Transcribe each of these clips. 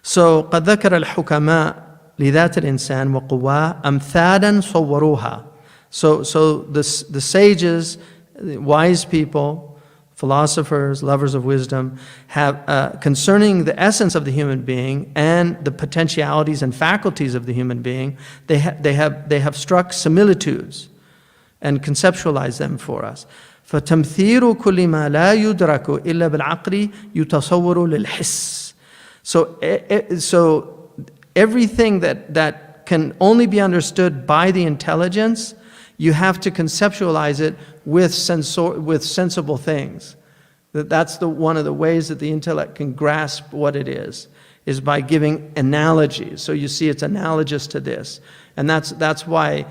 So قد ذكر الحكماء لذات الإنسان وقواه أمثالا صوروها. So the sages, the wise people, philosophers, lovers of wisdom, have concerning the essence of the human being and the potentialities and faculties of the human being, they have struck similitudes and conceptualized them for us. فَتَمْثِيرُ كُلِّ مَا لَا يُدْرَكُ إِلَّا بِالْعَقْلِ يُتَصَوَّرُ لِلْحِسِّ. So everything that can only be understood by the intelligence, you have to conceptualize it with sensible things. That's one of the ways that the intellect can grasp what it is by giving analogies. So you see it's analogous to this. And that's why,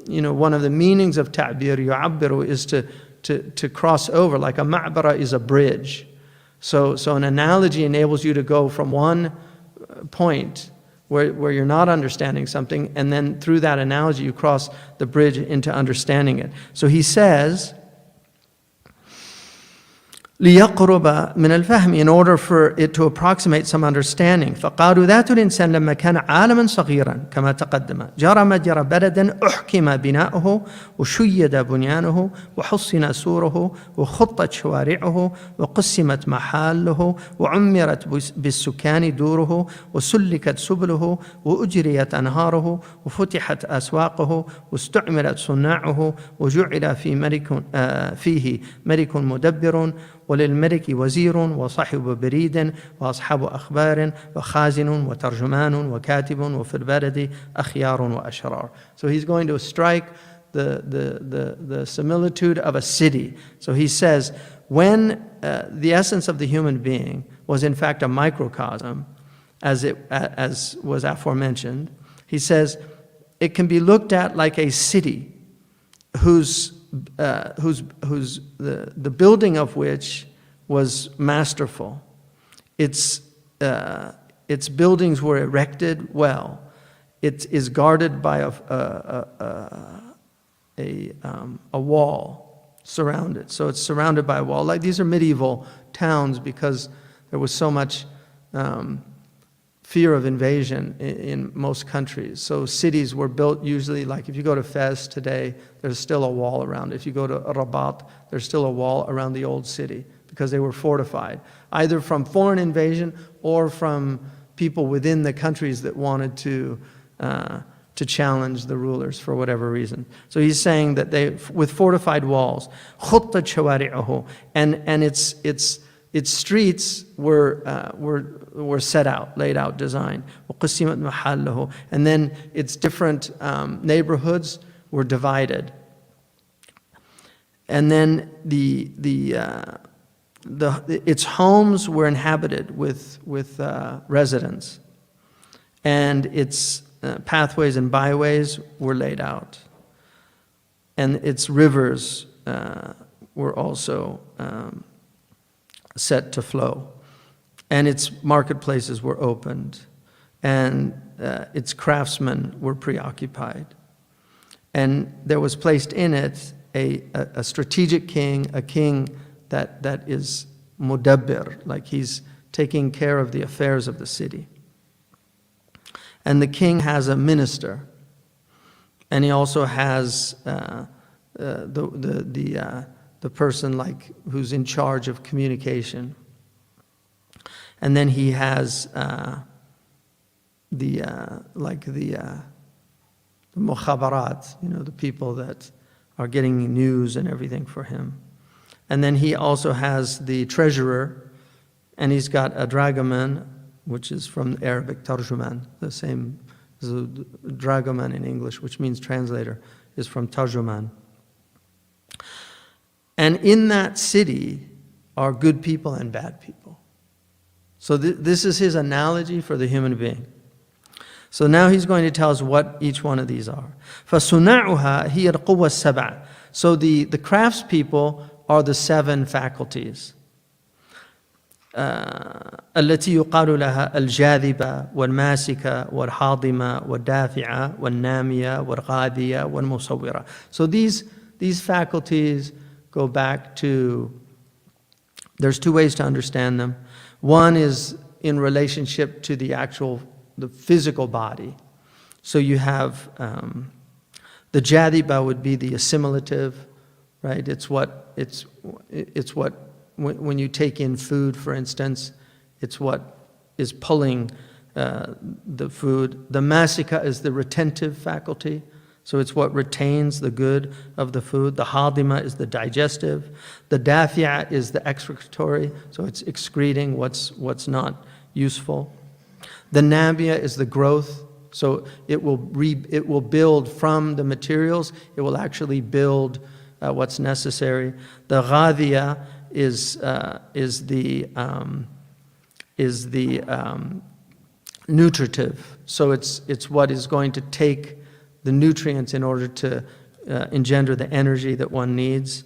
one of the meanings of ta'bir, yu'abbiru, is to cross over, like a ma'bara is a bridge. So an analogy enables you to go from one point where you're not understanding something, and then through that analogy you cross the bridge into understanding it. So he says, ليقرب من الفهم, in order for it to approximate some understanding. فقالوا ذات الإنسان لما كان عالما صغيرا كما تقدم جرى مجرى بلد أحكم بناؤه وشيد بنيانه وحصن سوره وخطت شوارعه وقسمت محاله وعمرت بالسكان دوره وسلكت سبله وأجريت أنهاره وفتحت أسواقه واستعملت صناعه وجعل فيه ملك مدبر وللملك وزير وصاحب بريد وأصحاب أخبار وخازن وترجمان وكاتب وفي البلد أخيار وأشرار. So he's going to strike the similitude of a city. So he says, when the essence of the human being was in fact a microcosm, as was aforementioned, he says it can be looked at like a city whose the building of which was masterful. Its buildings were erected well. It is guarded by a wall surrounded. So it's surrounded by a wall. Like these are medieval towns because there was so much fear of invasion in most countries. So cities were built usually, like if you go to Fez today, there's still a wall around. If you go to Rabat, there's still a wall around the old city because they were fortified, either from foreign invasion or from people within the countries that wanted to challenge the rulers for whatever reason. So he's saying that with fortified walls, خُطَّتْ شَوَارِعُهُ, and its streets were set out, laid out, designed. وَقُسِّمَتْ مَحَلَّهُ, and then its different neighborhoods were divided. And then its homes were inhabited with residents, and its pathways and byways were laid out, and its rivers were also set to flow, and its marketplaces were opened, and its craftsmen were preoccupied, and there was placed in it a strategic king, a king that is mudabbir, like he's taking care of the affairs of the city. And the king has a minister, and he also has the person like who's in charge of communication, and then he has the mukhabarat, the people that are getting news and everything for him. And then he also has the treasurer, and he's got a dragoman, which is from Arabic, tarjuman, the same as a dragoman in English, which means translator, is from tarjuman. And in that city are good people and bad people. So this is his analogy for the human being. So now he's going to tell us what each one of these are. فَصُنَعُهَا هِيَ الْقُوَّةُ السَّبْعَ. So the craftspeople are the 7 faculties. التي يقال لها الجاذبة والماسكة والحاضمة والدافعة والنامية والغاذية والمصورة. So these faculties go back to, there's 2 ways to understand them. One is in relationship to the physical body. So you have the jadiba would be the assimilative, right? It's what when you take in food, for instance, it's what is pulling the food. The masika is the retentive faculty, so it's what retains the good of the food. The hadima is the digestive. The dafi'a is the excretory, so it's excreting what's not useful. The nabia is the growth, so it will build from the materials. It will actually build what's necessary. The ghadhiya is the nutritive. So it's what is going to take the nutrients in order to engender the energy that one needs.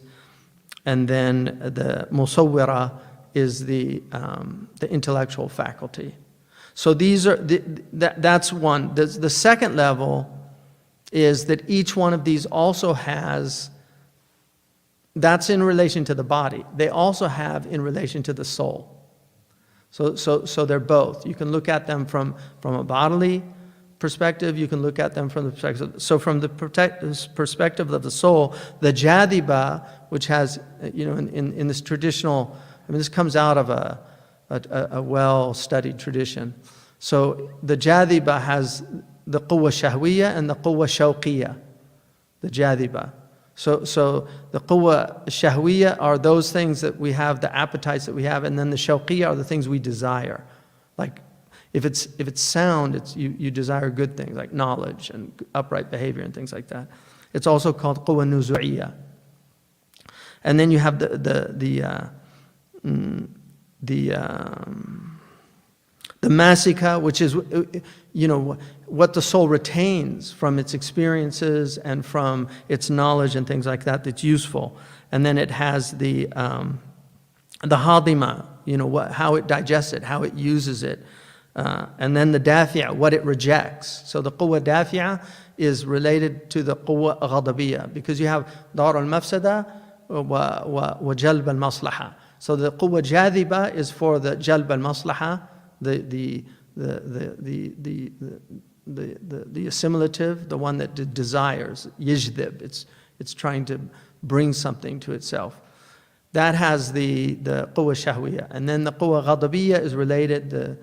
And then the musawwira is the intellectual faculty. So these are that's one. The second level is that each one of these also has. That's in relation to the body. They also have in relation to the soul. So they're both. You can look at them from a bodily perspective. You can look at them from the perspective. So from the perspective of the soul, the jadiba, which has, in this traditional, this comes out of a well-studied tradition. So the jadiba has the quwwa shahwiyya and the quwwa shawqiyya, the jadiba. So the quwwa shahwiyya are those things that we have, the appetites that we have, and then the shawqiyya are the things we desire. Like if it's sound, you desire good things like knowledge and upright behavior and things like that. It's also called quwwa nuzu'iyya. And then you have the masika, which is what the soul retains from its experiences and from its knowledge and things like that that's useful. And then it has the hadima, how it digests it, how it uses it. And then the dafi'a, what it rejects. So the quwwa dafi'a is related to the quwwa ghadabiyya, because you have dar al-mafsada wa jalb al-maslaha. So the quwwa jadhiba is for the jalb al-maslaha, the assimilative, the one that desires, yjdhib, it's trying to bring something to itself. That has the quwwa shahwiyya. And then the quwwa ghadabiyya is related, the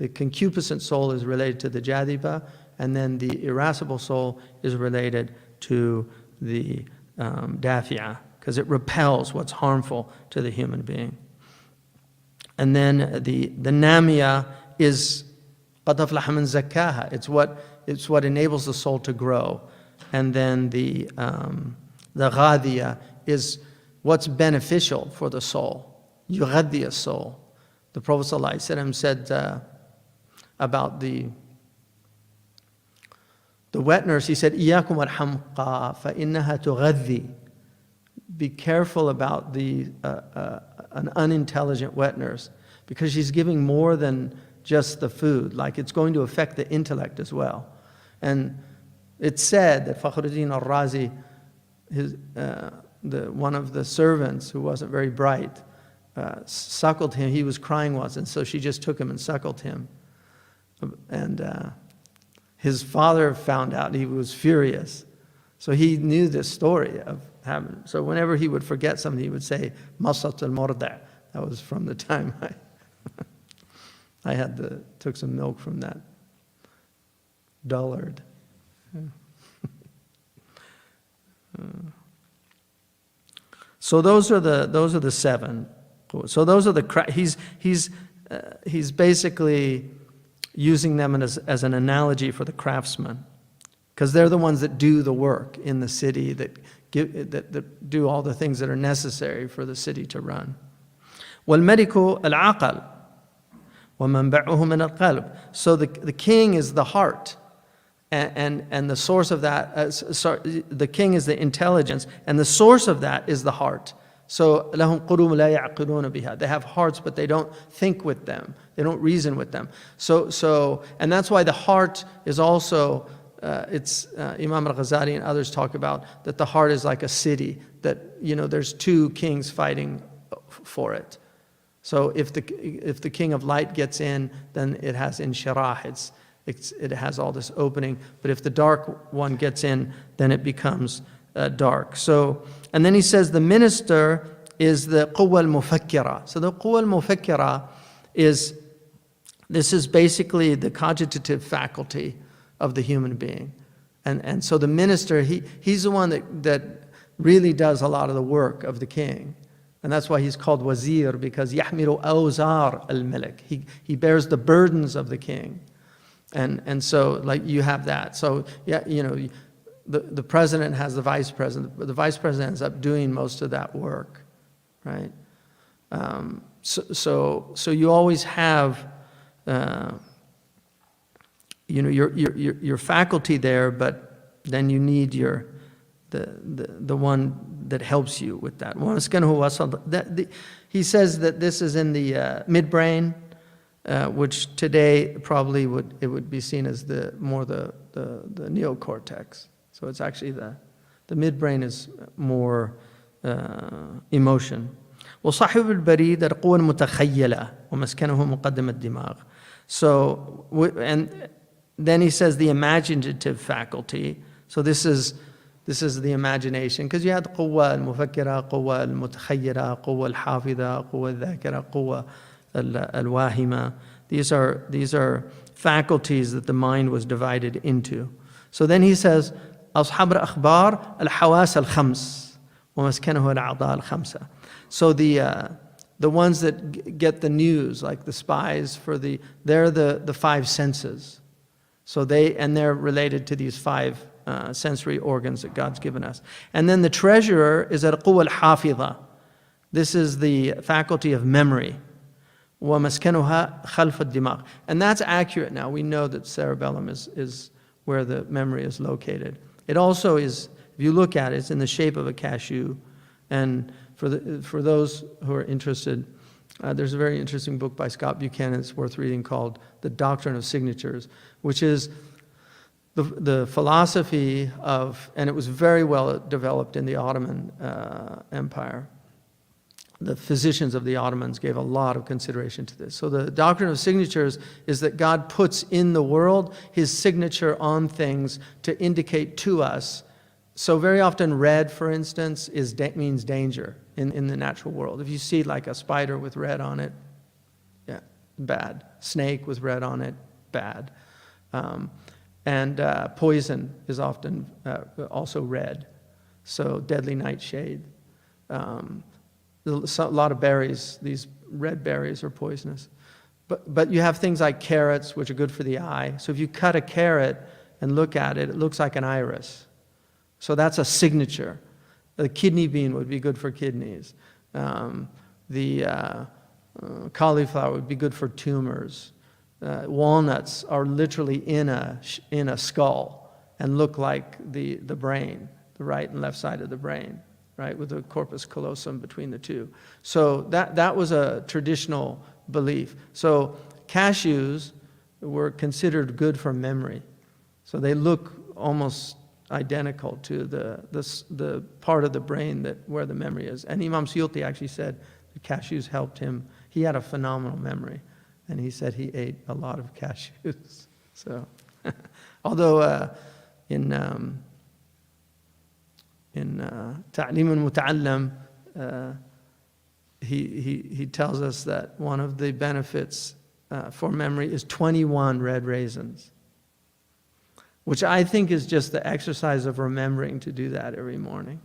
concupiscent soul is related to the jadhiba, and then the irascible soul is related to the dafi'a, because it repels what's harmful to the human being. And then the namiya is qad aflaha man zakkaha. It's what enables the soul to grow. And then the ghadhiya is what's beneficial for the soul. Yughadhi soul. The Prophet ﷺ said about the wet nurse, he said, "Iyakum wal-hamqa fa innaha tughadhi." Be careful about an unintelligent wet nurse, because she's giving more than just the food. Like, it's going to affect the intellect as well. And it's said that Fakhruddin al-Razi, one of the servants who wasn't very bright, suckled him. He was crying once, and so she just took him and suckled him. And his father found out. He was furious. So he knew this story of having. So whenever he would forget something, he would say, "Masat al-Morda." That was from the time I took some milk from that dullard. So those are the seven. So those are he's basically using them as an analogy for the craftsman, because they're the ones that do the work in the city, that do all the things that are necessary for the city to run. وَالْمَلِكُ الْعَقَلُ وَمَنْبَعُهُ مِنَ الْقَلْبِ. So the king is the heart, and the source of that, the king is the intelligence, and the source of that is the heart. So لَهُمْ قُلُوبٌ لَا يَعْقِلُونَ بِهَا. They have hearts, but they don't think with them. They don't reason with them. So and that's why the heart is also, Imam al-Ghazali and others talk about that the heart is like a city, that there's two kings fighting for it. So if the king of light gets in, then it has inshirah, it has all this opening. But if the dark one gets in, then it becomes dark. So, and then he says the minister is the quwwa al-mufakkira. So the quwwa al-mufakkira this is basically the cogitative faculty of the human being. And so the minister, he's the one that really does a lot of the work of the king. And that's why he's called wazir, because يحمل أوزار الملك. He bears the burdens of the king. And so like you have that. So yeah, you know, the president has the vice president, but the vice president ends up doing most of that work, right? So you always have you know, your faculty there, but then you need the one that helps you with that. He says that this is in the midbrain, which today probably would be seen as the neocortex. So it's actually the midbrain is more emotion. وصاحب البريد القوة المتخيلة ومسكنه مقدم الدماغ. So, and then he says the imaginative faculty. So this is the imagination, because you have قوة المفكرة, قوة المتخيلة, قوة الحافظة, قوة الذاكرة, قوة الواهمة. These are faculties that the mind was divided into. So then he says أصحاب الأخبار الحواس الخمس ومسكنه الأعضاء الخمسة. So the ones that get the news, like the spies, they're the five senses. So they're related to these five sensory organs that God's given us. And then the treasurer is al-quwwa al-hafidha. This is the faculty of memory. وَمَسْكَنُهَا خَلْفَ الدِّمَاغ. And that's accurate now. We know that cerebellum is where the memory is located. It also is, if you look at it, it's in the shape of a cashew. And for those who are interested, there's a very interesting book by Scott Buchanan, it's worth reading, called The Doctrine of Signatures, which is the philosophy of, and it was very well developed in the Ottoman Empire. The physicians of the Ottomans gave a lot of consideration to this. So the doctrine of signatures is that God puts in the world his signature on things to indicate to us. So very often red, for instance, means danger in the natural world. If you see like a spider with red on it, yeah, bad. Snake with red on it, bad. And poison is often also red. So deadly nightshade. A lot of berries, these red berries are poisonous. But you have things like carrots, which are good for the eye. So if you cut a carrot and look at it, it looks like an iris. So that's a signature. The kidney bean would be good for kidneys. The cauliflower would be good for tumors. Walnuts are literally in a skull and look like the brain, the right and left side of the brain, right, with the corpus callosum between the two. So that was a traditional belief. So cashews were considered good for memory. So they look almost identical to the part of the brain where the memory is. And Imam Suyuti actually said the cashews helped him. He had a phenomenal memory, and he said he ate a lot of cashews. So, although in Ta'lim al-Muta'allam, he tells us that one of the benefits for memory is 21 red raisins, which I think is just the exercise of remembering to do that every morning,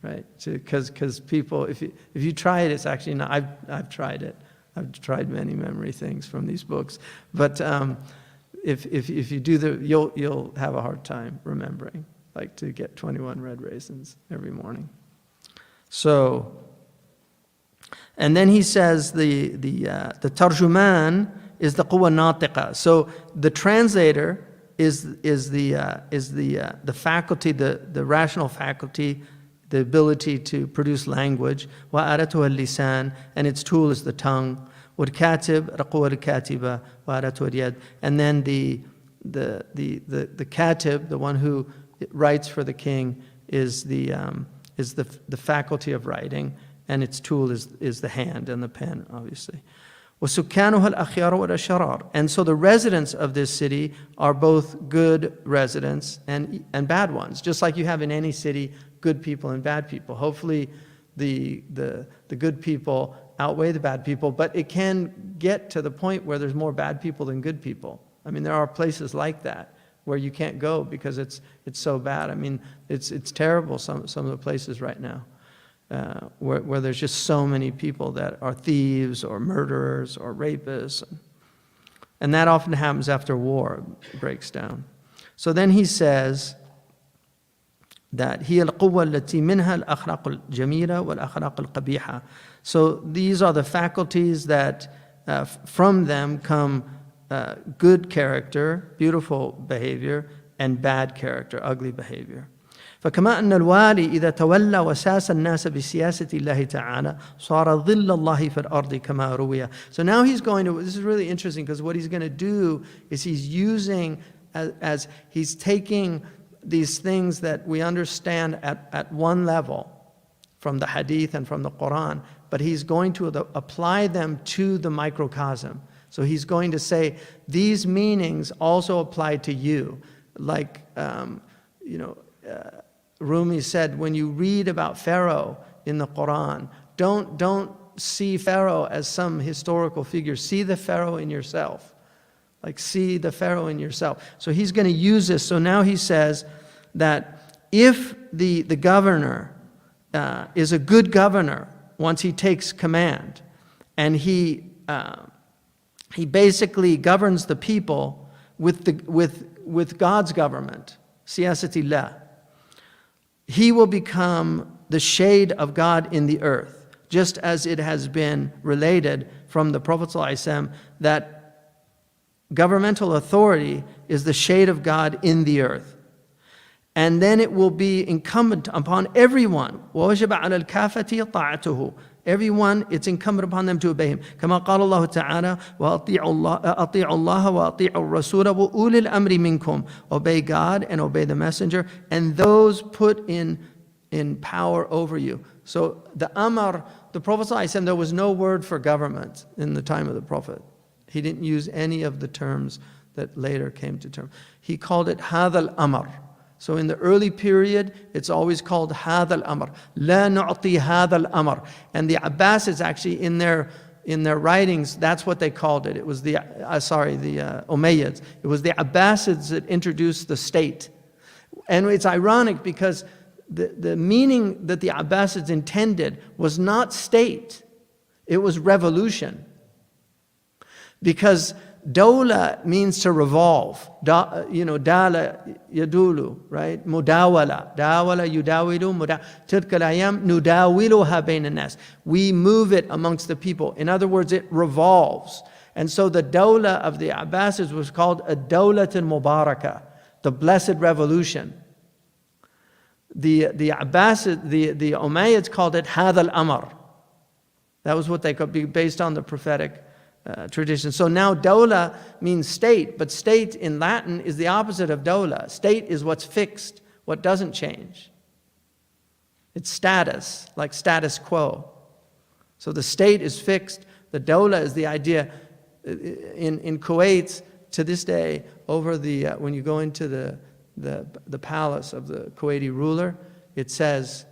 right? Because people, if you try it, it's actually not. I've tried it. I've tried many memory things from these books, but if you do you'll have a hard time remembering, like to get 21 red raisins every morning. So, and then he says the tarjuman is the quwwa natiqa. So the translator is the faculty, the rational faculty, the ability to produce language. وَآلَتُهَا اللِّسَانِ, and its tool is the tongue. وَالْكَاتِبْ الْقُوَّةُ الْكَاتِبَةُ وَآلَتُهَا الْيَدُ. And then the katib, the one who writes for the king, is the faculty of writing, and its tool is the hand and the pen, obviously. وَسُكَّانُهَا الْأَخْيَارُ وَالْأَشْرَارُ. And so the residents of this city are both good residents and bad ones, just like you have in any city, good people and bad people. Hopefully the good people outweigh the bad people, but it can get to the point where there's more bad people than good people. I mean, there are places like that where you can't go because it's so bad. I mean, it's terrible, some of the places right now. Where there's just so many people that are thieves or murderers or rapists. And that often happens after war breaks down. So then he says that هي القوة التي منها الأخلاق الجميلة والأخلاق القبيحة. So these are the faculties that from them come good character, beautiful behavior, and bad character, ugly behavior. فكما أن الوالي إذا تولى وساس الناس بسياسة الله تعالى صار ظل الله في الأرض كما روي. So now he's going to, this is really interesting because what he's going to do is he's using, as he's taking these things that we understand at one level from the hadith and from the Quran, but he's going to apply them to the microcosm. So he's going to say, these meanings also apply to you. Like, Rumi said, when you read about Pharaoh in the Quran, don't see Pharaoh as some historical figure. See the Pharaoh in yourself. Like, see the Pharaoh in yourself. So he's going to use this. So now he says that if the governor is a good governor once he takes command, and he basically governs the people with God's government, siyasatillah, he will become the shade of God in the earth, just as it has been related from the Prophet ﷺ that governmental authority is the shade of God in the earth. And then it will be incumbent upon everyone, وَوَجَبَ عَلَى الْكَافَةِ طَاعَتُهُ. Everyone, it's incumbent upon them to obey him. كما قال الله تعالى وأطيعوا الله وأطيعوا الرسول وأولي الأمر منكم. Obey God and obey the messenger and those put in power over you. So the Amr, the Prophet ﷺ, there was no word for government in the time of the Prophet. He didn't use any of the terms that later came to term. He called it هذا الأمر. So in the early period, it's always called هذا الأمر. لا نعطي هذا الأمر. And the Abbasids actually in their writings, that's what they called it. It was the Umayyads. It was the Abbasids that introduced the state. And it's ironic because the meaning that the Abbasids intended was not state. It was revolution. Because Dawla means to revolve. Dala yadulu, right? Mudawala. Dawala yudawilu. Tilka al-ayam nudawiluha bayna an-nas. We move it amongst the people. In other words, it revolves. And so the Dawla of the Abbasids was called a Dawlat al-Mubarakah, the blessed revolution. The Abbasid, the Umayyads called it Hadha al-Amr. That was what they could be based on the prophetic tradition. So now Dawla means state, but state in Latin is the opposite of Dawla. State is what's fixed, what doesn't change. It's status, like status quo. So the state is fixed. The Dawla is the idea. In Kuwait, to this day, over the when you go into the palace of the Kuwaiti ruler, it says,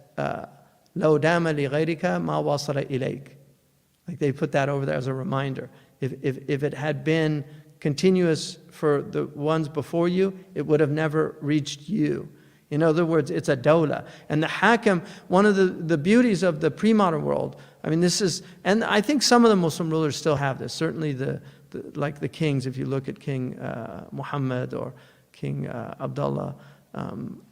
"Lo dama li ghayrika ma wasala ilayk." Like they put that over there as a reminder. If it had been continuous for the ones before you, it would have never reached you. In other words, it's a dawla. And the hakim, one of the beauties of the pre-modern world, I mean, this is, and I think some of the Muslim rulers still have this. Certainly like the kings, if you look at King Muhammad or King Abdullah,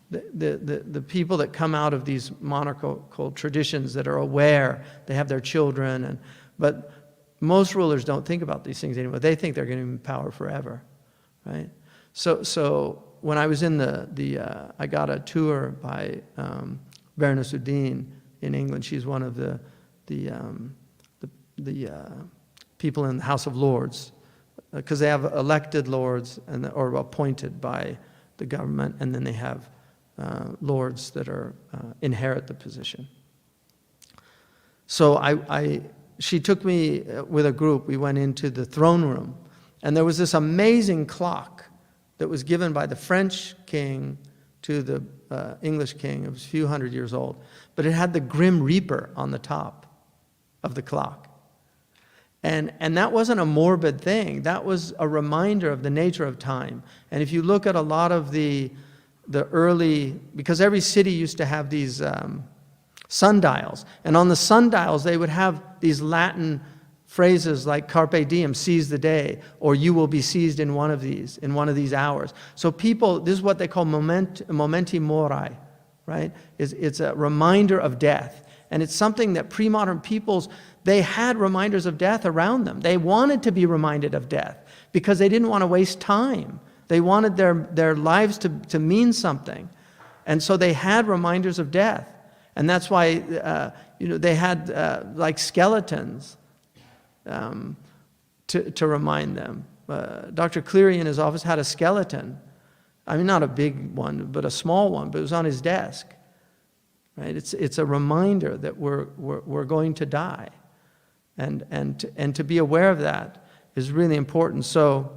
the people that come out of these monarchical traditions that are aware, they have their children, but most rulers don't think about these things anymore. They think they're going to be in power forever, right? So when I was in I got a tour by Bernasuddin in England. She's one of the people in the House of Lords, because they have elected lords or appointed by the government, and then they have lords that inherit the position. So she took me with a group. We went into the throne room, and there was this amazing clock that was given by the French king to the English king. It was a few hundred years old, but it had the Grim Reaper on the top of the clock. And that wasn't a morbid thing. That was a reminder of the nature of time. And if you look at a lot of the early, because every city used to have these sundials, and on the sundials they would have these Latin phrases like carpe diem, seize the day, or you will be seized in one of these hours. So people, this is what they call momenti mori, right? It's a reminder of death. And it's something that pre-modern peoples, they had reminders of death around them. They wanted to be reminded of death because they didn't want to waste time. They wanted their lives to mean something. And so they had reminders of death. And that's why they had like skeletons to remind them. Dr. Cleary in his office had a skeleton. I mean, not a big one, but a small one, but it was on his desk. Right? It's a reminder that we're going to die. And to be aware of that is really important. So